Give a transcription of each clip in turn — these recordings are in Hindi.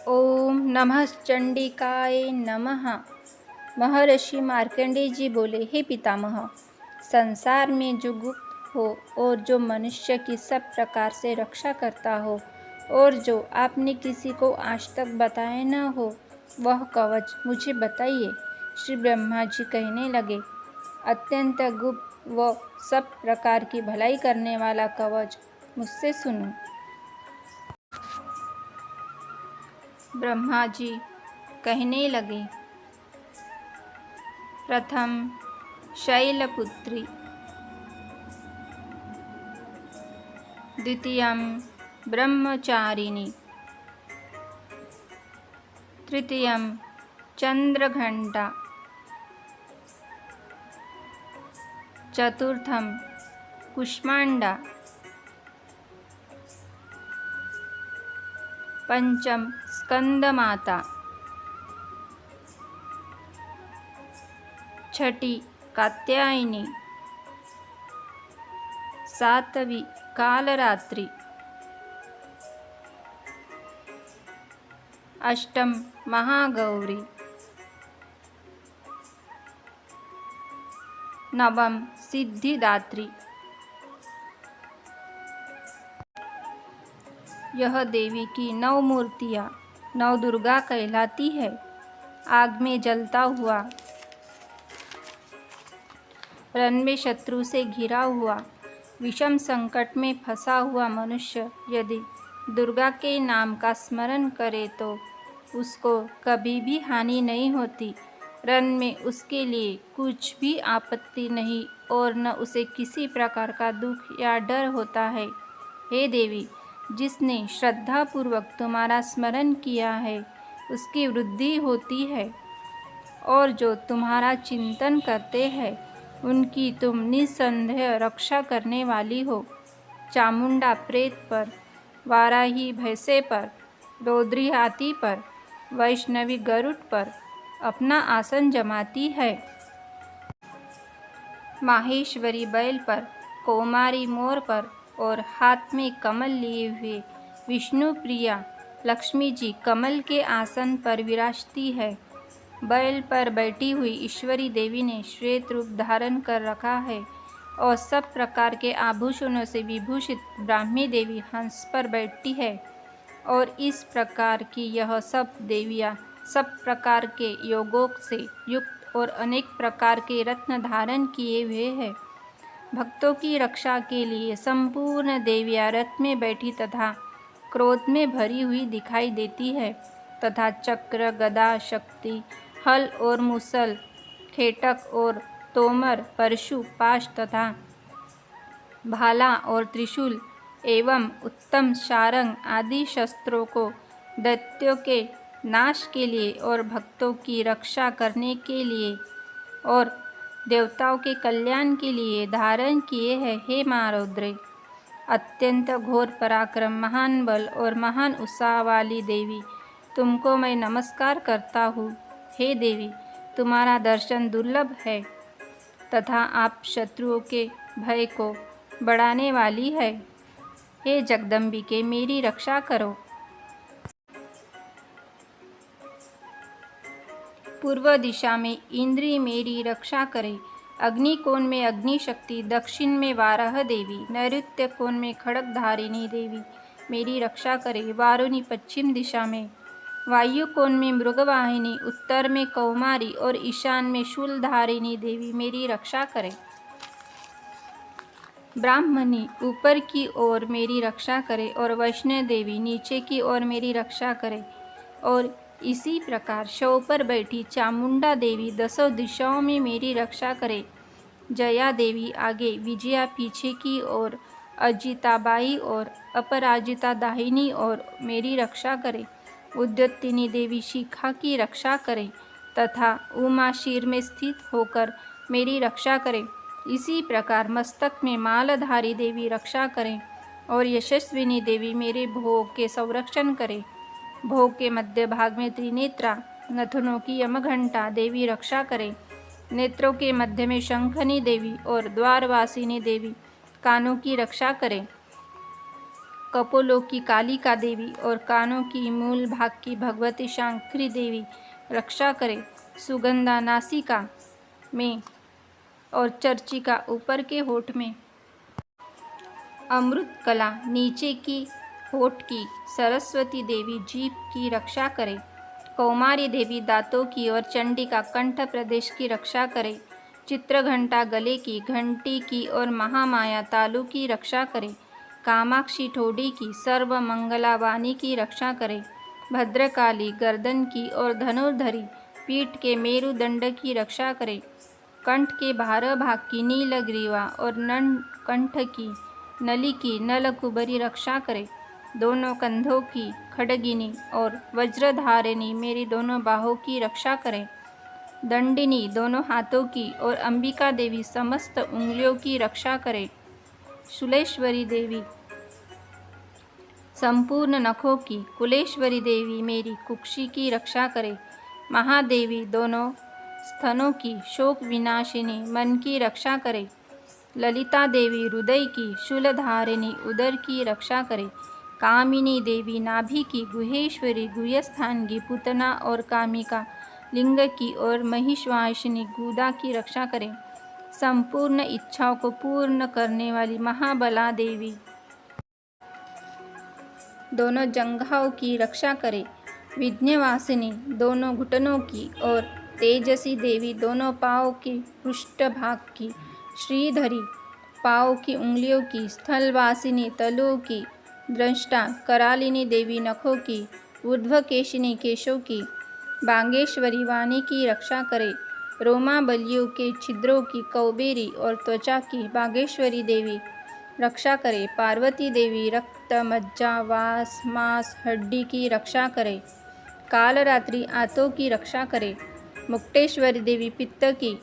ओम नमः चंडिकाय नमः। महर्षि मार्कंडेय जी बोले, हे पितामह, संसार में जो गुप्त हो और जो मनुष्य की सब प्रकार से रक्षा करता हो और जो आपने किसी को आज तक बताया न हो, वह कवच मुझे बताइए। श्री ब्रह्मा जी कहने लगे, अत्यंत गुप्त व सब प्रकार की भलाई करने वाला कवच मुझसे सुनो। ब्रह्मा जी कहने लगे, प्रथम शैलपुत्री, द्वितीयं ब्रह्मचारिणी, तृतीयं चंद्रघंटा, चतुर्थं कुष्मांडा, पंचम स्कंदमाता, छठी कात्यायनी, सातवीं कालरात्रि, अष्टम महागौरी, नवम सिद्धिदात्री। यह देवी की 9 मूर्तियाँ 9 दुर्गा कहलाती है। आग में जलता हुआ, रण में शत्रु से घिरा हुआ, विषम संकट में फंसा हुआ मनुष्य यदि दुर्गा के नाम का स्मरण करे तो उसको कभी भी हानि नहीं होती। रण में उसके लिए कुछ भी आपत्ति नहीं और न उसे किसी प्रकार का दुख या डर होता है। हे देवी, जिसने श्रद्धापूर्वक तुम्हारा स्मरण किया है उसकी वृद्धि होती है और जो तुम्हारा चिंतन करते हैं उनकी तुम निसंदेह रक्षा करने वाली हो। चामुंडा प्रेत पर, वाराही भैंसे पर, रौद्री हाथी पर, वैष्णवी गरुड़ पर अपना आसन जमाती है। माहेश्वरी बैल पर, कौमारी मोर पर और हाथ में कमल लिए हुए विष्णु प्रिया लक्ष्मी जी कमल के आसन पर विराजती है। बैल पर बैठी हुई ईश्वरी देवी ने श्वेत रूप धारण कर रखा है और सब प्रकार के आभूषणों से विभूषित ब्राह्मी देवी हंस पर बैठती है और इस प्रकार की यह सब देवियाँ सब प्रकार के योगों से युक्त और अनेक प्रकार के रत्न धारण किए हुए हैं। भक्तों की रक्षा के लिए संपूर्ण देवियाँ रथ में बैठी तथा क्रोध में भरी हुई दिखाई देती है तथा चक्र, गदा, शक्ति, हल और मुसल, खेटक और तोमर, परशु, पाश तथा भाला और त्रिशूल एवं उत्तम शारंग आदि शस्त्रों को दैत्यों के नाश के लिए और भक्तों की रक्षा करने के लिए और देवताओं के कल्याण के लिए धारण किए हैं। हे माँ रौद्रे, अत्यंत घोर पराक्रम, महान बल और महान उत्साह वाली देवी, तुमको मैं नमस्कार करता हूँ। हे देवी, तुम्हारा दर्शन दुर्लभ है तथा आप शत्रुओं के भय को बढ़ाने वाली है। हे जगदम्बिके, मेरी रक्षा करो। पूर्व दिशा में इंद्री मेरी रक्षा करे, अग्निकोण में अग्नि शक्ति, दक्षिण में वाराह देवी, नैऋत्य कोण में खड्गधारिणी देवी मेरी रक्षा करे, वारुणी पश्चिम दिशा में, वायु कोण में मृगवाहिनी, उत्तर में कौमारी और ईशान में शूलधारिणी देवी मेरी रक्षा करे। ब्राह्मणी ऊपर की ओर मेरी रक्षा करे और वैष्णव देवी नीचे की ओर मेरी रक्षा करे और इसी प्रकार शव पर बैठी चामुंडा देवी दसों दिशाओं में मेरी रक्षा करे। जया देवी आगे, विजया पीछे की ओर, अजिताबाई और अपराजिता दाहिनी ओर मेरी रक्षा करे। उद्योतिनी देवी शिखा की रक्षा करे तथा उमा शीर में स्थित होकर मेरी रक्षा करे। इसी प्रकार मस्तक में मालधारी देवी रक्षा करें और यशस्विनी देवी मेरे भोग के संरक्षण करें। भोग के मध्य भाग में त्रिनेत्रा, नथुनों की यमघंटा देवी रक्षा करें। नेत्रों के मध्य में शंखनी देवी और द्वारवासिनी देवी कानों की रक्षा करें। कपोलों की कालिका देवी और कानों की मूल भाग की भगवती शांकरी देवी रक्षा करे। सुगंधा नासिका में और चर्चिका ऊपर के होठ में, अमृत कला नीचे की होठ की, सरस्वती देवी जीभ की रक्षा करे। कौमारी देवी दांतों की और चंडिका कंठ प्रदेश की रक्षा करे। चित्रघंटा गले की, घंटी की और महामाया तालु की रक्षा करे। कामाक्षी ठोड़ी की, सर्व मंगला वाणी की रक्षा करे। भद्रकाली गर्दन की और धनुर्धरी पीठ के मेरुदंड की रक्षा करे। कंठ के बारह भाग की नीलग्रीवा और कंठ की नली की नलकुबरी रक्षा करे। दोनों कंधों की खड्गिनी और वज्रधारिणी मेरी दोनों बाहों की रक्षा करे। दंडिनी दोनों हाथों की और अंबिका देवी समस्त उंगलियों की रक्षा करे। शूलेश्वरी देवी संपूर्ण नखों की, कुलेश्वरी देवी मेरी कुक्षी की रक्षा करे। महादेवी दोनों स्तनों की, शोक विनाशिनी मन की रक्षा करे। ललिता देवी हृदय की, शूलधारिणी उदर की रक्षा करे। कामिनी देवी नाभि की, गुहेश्वरी गुह्यस्थान की, पूतना और कामिका लिंग की और महिषवासिनी गुदा की रक्षा करे। संपूर्ण इच्छाओं को पूर्ण करने वाली महाबला देवी दोनों जंघाओं की रक्षा करे। विघ्नवासिनी दोनों घुटनों की और तेजसी देवी दोनों पाँव के पृष्ठभाग की, श्रीधरी पाँव की उंगलियों की, स्थलवासिनी तलुओं की, दृष्टा करालिनी देवी नखों की, ऊर्ध्वकेशिनी केशों की, बांगेश्वरी वाणी की रक्षा करे। रोमाबलियों के छिद्रों की कौबेरी और त्वचा की बागेश्वरी देवी रक्षा करे। पार्वती देवी रक्त मज्जा वास मांस हड्डी की रक्षा करे। कालरात्रि आंतों की रक्षा करे। मुक्तेश्वरी देवी पित्त की,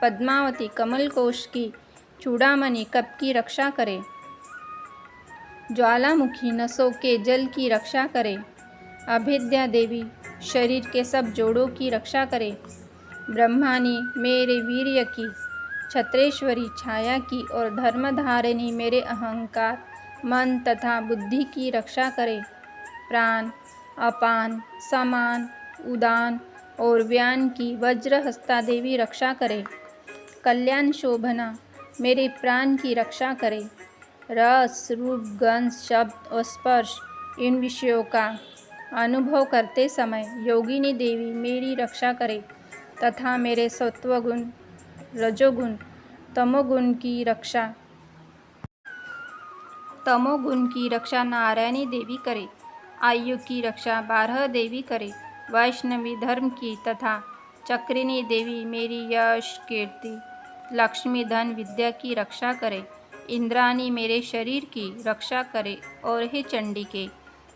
पद्मावती कमलकोश की, चूड़ामणि कप की रक्षा करे। ज्वालामुखी नसों के जल की रक्षा करे। अभेद्या देवी शरीर के सब जोड़ों की रक्षा करे। ब्रह्मानी मेरे वीर्य की, छत्रेश्वरी छाया की और धर्मधारिणी मेरे अहंकार मन तथा बुद्धि की रक्षा करे। प्राण अपान समान उदान और व्यान की वज्रहस्ता देवी रक्षा करे। कल्याण शोभना मेरे प्राण की रक्षा करे। रस रूप गंध शब्द और स्पर्श इन विषयों का अनुभव करते समय योगिनी देवी मेरी रक्षा करे तथा मेरे सत्वगुण रजोगुण तमोगुण की रक्षा नारायणी देवी करे। आयु की रक्षा बारह देवी करे। वैष्णवी धर्म की तथा चक्रिणी देवी मेरी यश कीर्ति लक्ष्मी धन विद्या की रक्षा करे। इंद्राणी मेरे शरीर की रक्षा करे। और हे चंडिके,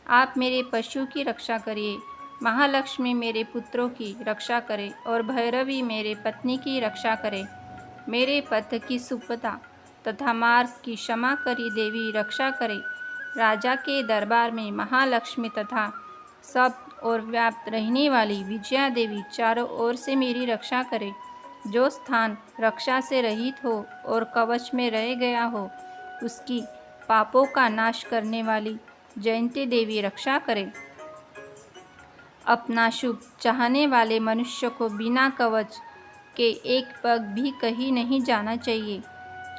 आप मेरे पशु की रक्षा करिए। महालक्ष्मी मेरे पुत्रों की रक्षा करे और भैरवी मेरे पत्नी की रक्षा करे। मेरे पथ की सुपता तथा मार्ग की क्षमा करी देवी रक्षा करे। राजा के दरबार में महालक्ष्मी तथा सब और व्याप्त रहने वाली विजया देवी चारों ओर से मेरी रक्षा करे। जो स्थान रक्षा से रहित हो और कवच में रह गया हो, उसकी पापों का नाश करने वाली जयंती देवी रक्षा करे। अपना शुभ चाहने वाले मनुष्य को बिना कवच के एक पग भी कहीं नहीं जाना चाहिए,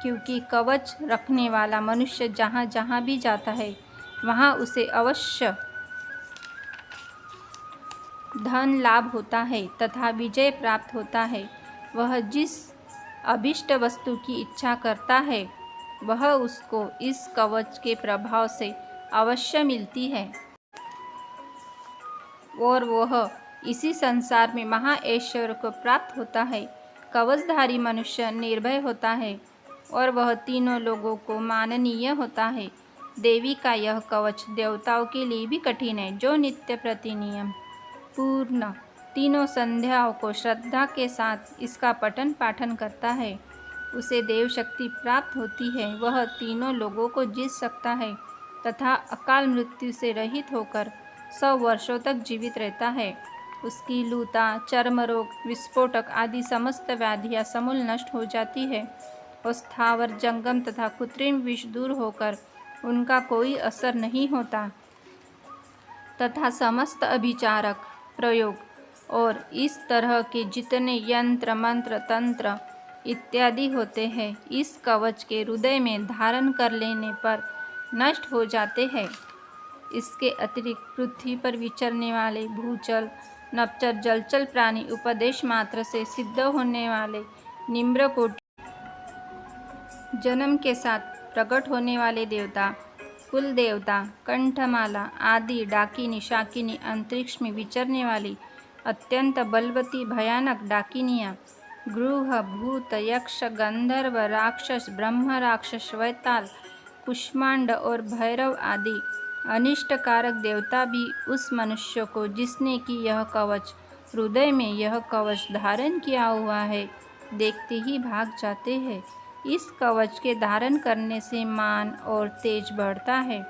क्योंकि कवच रखने वाला मनुष्य जहाँ जहाँ भी जाता है वहाँ उसे अवश्य धन लाभ होता है तथा विजय प्राप्त होता है। वह जिस अभिष्ट वस्तु की इच्छा करता है वह उसको इस कवच के प्रभाव से अवश्य मिलती है और वह इसी संसार में महाऐश्वर्य को प्राप्त होता है। कवचधारी मनुष्य निर्भय होता है और वह तीनों लोगों को माननीय होता है। देवी का यह कवच देवताओं के लिए भी कठिन है। जो नित्य प्रति नियम पूर्ण तीनों संध्याओं को श्रद्धा के साथ इसका पठन पाठन करता है, उसे देव शक्ति प्राप्त होती है। वह तीनों लोगों को जीत सकता है तथा अकाल मृत्यु से रहित होकर 100 वर्षों तक जीवित रहता है। उसकी लूता चर्म रोग विस्फोटक आदि समस्त व्याधियाँ समूल नष्ट हो जाती है और स्थावर जंगम तथा कृत्रिम विष दूर होकर उनका कोई असर नहीं होता तथा समस्त अभिचारक प्रयोग और इस तरह के जितने यंत्र मंत्र तंत्र इत्यादि होते हैं इस कवच के हृदय में धारण कर लेने पर नष्ट हो जाते हैं। इसके अतिरिक्त पृथ्वी पर विचरने वाले भूचल नभचर जलचल प्राणी उपदेश मात्र से सिद्ध होने वाले निम्र कोटि जन्म के साथ प्रकट होने वाले देवता कुल देवता कंठमाला आदि डाकिनी शाकिनी अंतरिक्ष में विचरने वाली अत्यंत बलवती भयानक डाकिनियाँ गृह भूत यक्ष गंधर्व राक्षस ब्रह्म राक्षस वैताल कुष्मांड और भैरव आदि अनिष्टकारक देवता भी उस मनुष्य को जिसने कि यह कवच हृदय में यह कवच धारण किया हुआ है देखते ही भाग जाते हैं। इस कवच के धारण करने से मान और तेज बढ़ता है।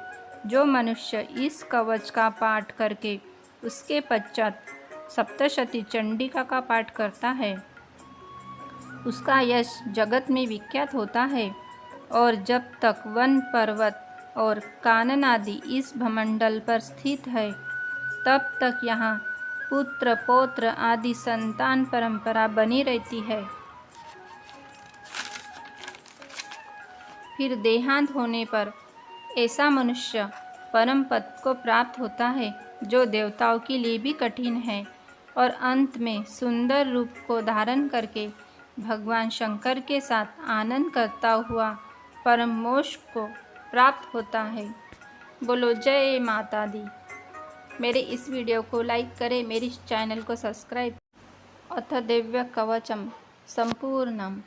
जो मनुष्य इस कवच का पाठ करके उसके पश्चात सप्तशती चंडिका का पाठ करता है उसका यश जगत में विख्यात होता है। और जब तक वन पर्वत और कानन आदि इस भमंडल पर स्थित है तब तक यहाँ पुत्र पौत्र आदि संतान परंपरा बनी रहती है। फिर देहांत होने पर ऐसा मनुष्य परम पद को प्राप्त होता है जो देवताओं के लिए भी कठिन है और अंत में सुंदर रूप को धारण करके भगवान शंकर के साथ आनंद करता हुआ परम मोक्ष को प्राप्त होता है। बोलो जय माता दी। मेरे इस वीडियो को लाइक करें, मेरे इस चैनल को सब्सक्राइब। अथ दिव्य कवचम संपूर्णम।